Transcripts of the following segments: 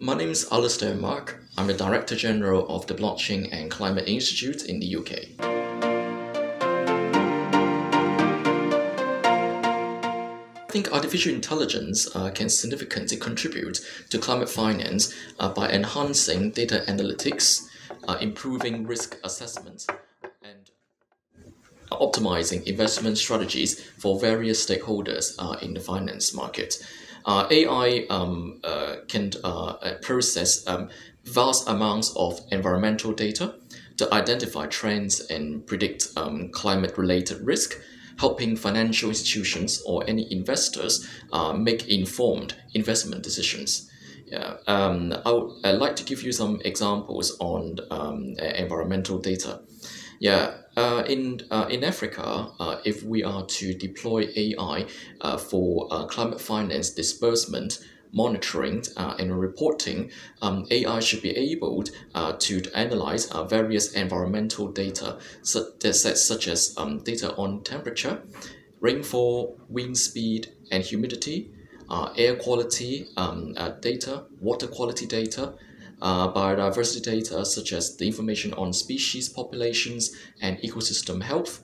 My name is Alastair MARKE. I'm the Director General of the Blockchain and Climate Institute in the UK. I think artificial intelligence can significantly contribute to climate finance by enhancing data analytics, improving risk assessment, and optimizing investment strategies for various stakeholders in the finance market. AI can process vast amounts of environmental data to identify trends and predict climate-related risk, helping financial institutions or any investors make informed investment decisions. I'd like to give you some examples on environmental data. In Africa, if we are to deploy AI for climate finance disbursement, monitoring and reporting, AI should be able to analyze various environmental data such as data on temperature, rainfall, wind speed and humidity, air quality data, water quality data, biodiversity data such as the information on species populations and ecosystem health,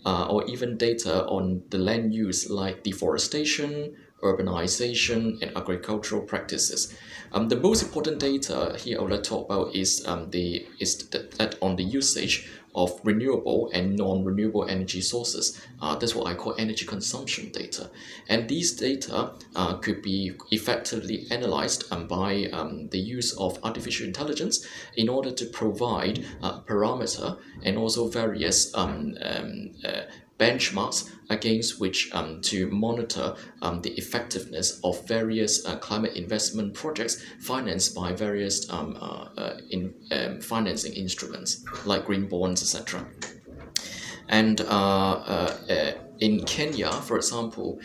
or even data on the land use like deforestation, urbanization, and agricultural practices. The most important data here I would like to talk about is that on the usage of renewable and non-renewable energy sources. That's what I call energy consumption data. And these data could be effectively analyzed by the use of artificial intelligence in order to provide parameter and also various benchmarks against which to monitor the effectiveness of various climate investment projects financed by various financing instruments like green bonds, etc. And in Kenya, for example,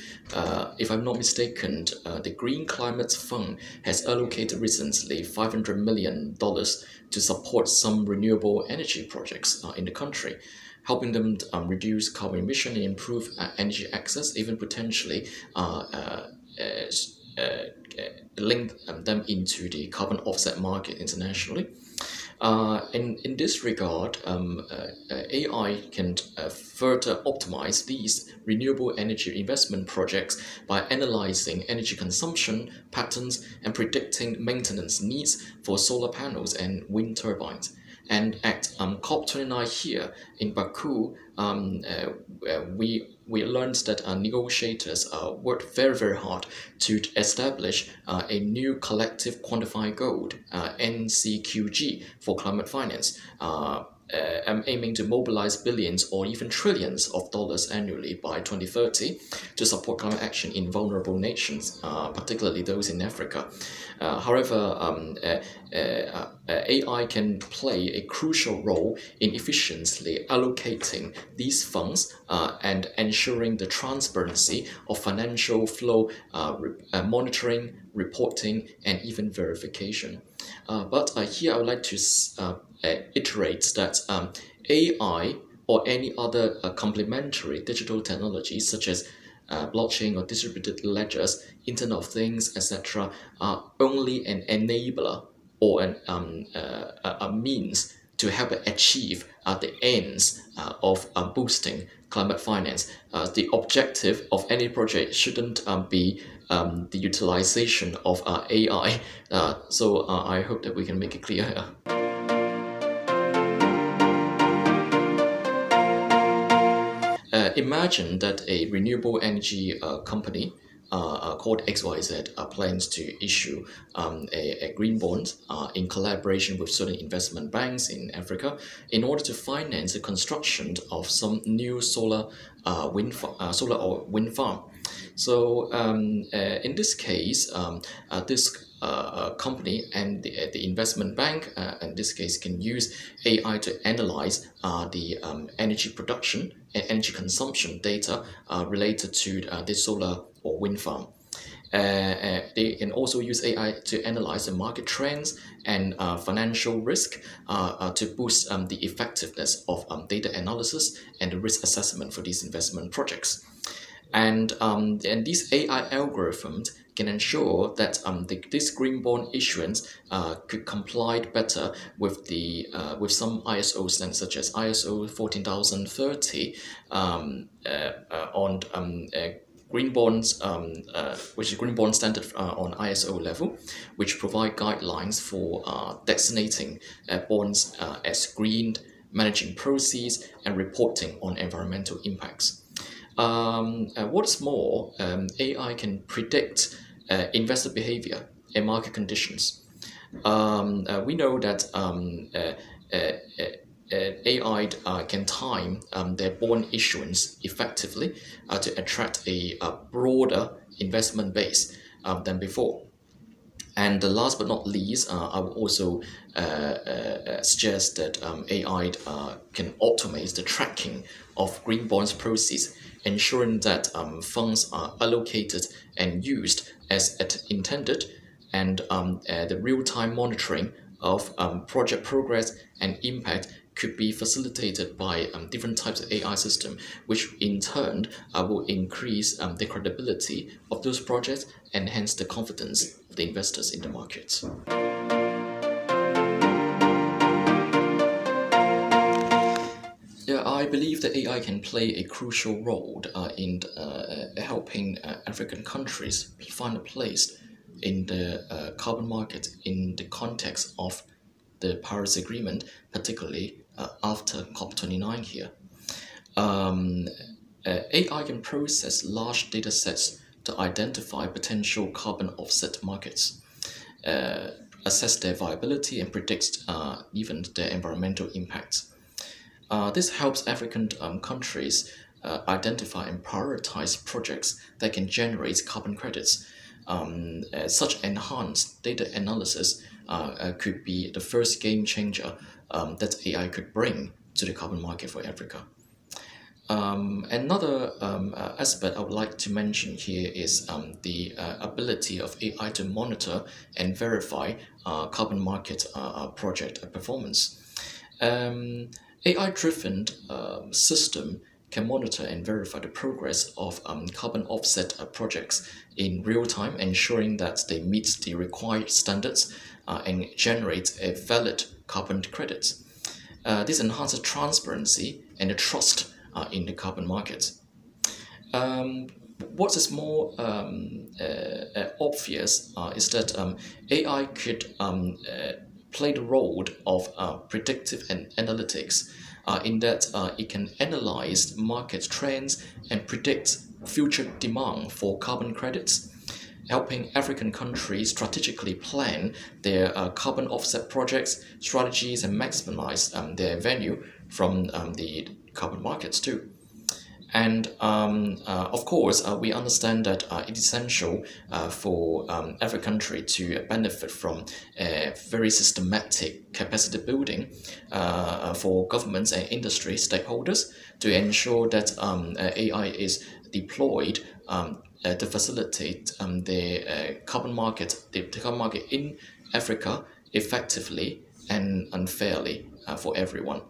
if I'm not mistaken, the Green Climate Fund has allocated recently $500 million to support some renewable energy projects in the country, helping them reduce carbon emission and improve energy access, even potentially link them into the carbon offset market internationally. In this regard, AI can further optimize these renewable energy investment projects by analyzing energy consumption patterns and predicting maintenance needs for solar panels and wind turbines. And at COP29 here in Baku, we learned that negotiators worked very hard to establish a new collective quantified goal, NCQG, for climate finance. Aiming to mobilize billions or even trillions of dollars annually by 2030 to support climate action in vulnerable nations, particularly those in Africa. However, AI can play a crucial role in efficiently allocating these funds and ensuring the transparency of financial flow monitoring, reporting, and even verification. But here I would like to iterate that AI or any other complementary digital technologies such as blockchain or distributed ledgers, Internet of Things, etc., are only an enabler or a means to help achieve the ends of boosting climate finance. The objective of any project shouldn't be the utilization of AI. So I hope that we can make it clear here. Imagine that a renewable energy company called XYZ plans to issue a green bond in collaboration with certain investment banks in Africa in order to finance the construction of some new solar or wind farm. So in this case, this company and the investment bank, in this case, can use AI to analyze the energy production and energy consumption data related to this solar or wind farm. They can also use AI to analyze the market trends and financial risk to boost the effectiveness of data analysis and the risk assessment for these investment projects. And these AI algorithms can ensure that this green bond issuance could comply better with some ISO standards such as ISO 14030 on green bonds, which is green bond standard on ISO level, which provide guidelines for designating bonds as green, managing proceeds, and reporting on environmental impacts. What's more, AI can predict investor behavior and market conditions. We know that AI can time their bond issuance effectively to attract a broader investment base than before. And last but not least, I would also suggest that AI can automate the tracking of green bonds proceeds, ensuring that funds are allocated and used as intended, and the real-time monitoring of project progress and impact could be facilitated by different types of AI system, which in turn will increase the credibility of those projects and hence the confidence of the investors in the markets. Yeah, I believe that AI can play a crucial role in helping African countries find a place in the carbon market in the context of the Paris Agreement, particularly after COP29 here. AI can process large data sets to identify potential carbon offset markets, assess their viability, and predict even their environmental impacts. This helps African countries identify and prioritize projects that can generate carbon credits. Such enhanced data analysis could be the first game changer that AI could bring to the carbon market for Africa. Another aspect I would like to mention here is the ability of AI to monitor and verify carbon market project performance. AI-driven system can monitor and verify the progress of carbon offset projects in real time, ensuring that they meet the required standards and generate a valid carbon credits. This enhances transparency and the trust in the carbon market. What is more obvious is that AI could play the role of predictive and analytics in that it can analyze market trends and predict future demand for carbon credits, helping African countries strategically plan their carbon offset projects, strategies, and maximize their value from the carbon markets too. And of course, we understand that it is essential for every country to benefit from very systematic capacity building for governments and industry stakeholders to ensure that AI is deployed to facilitate the carbon market in Africa effectively and unfairly for everyone.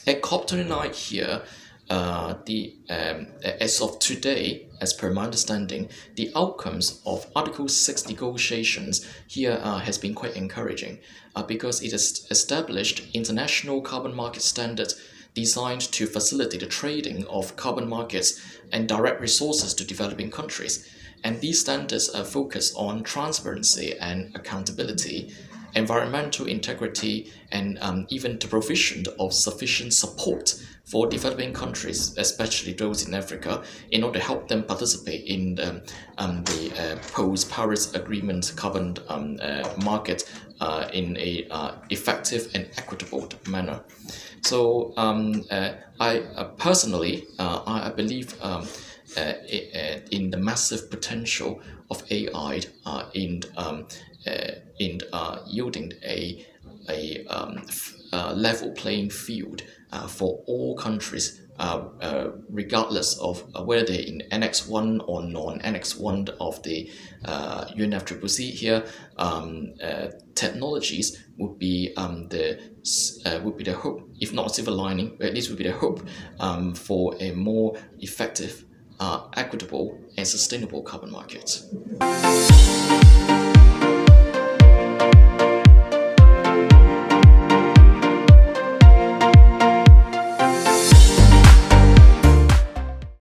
At COP29 here, as of today, as per my understanding, the outcomes of Article 6 negotiations here has been quite encouraging because it has established international carbon market standards designed to facilitate the trading of carbon markets and direct resources to developing countries. And these standards focus on transparency and accountability, environmental integrity, and even the provision of sufficient support for developing countries, especially those in Africa, in order to help them participate in the post-Paris Agreement carbon market in a effective and equitable manner. So I personally, I believe in the massive potential of AI in yielding a level playing field for all countries, regardless of whether they're in Annex 1 or non-Annex 1 of the UNFCCC here. Technologies would be the hope, if not silver lining, at least would be the hope for a more effective equitable and sustainable carbon market.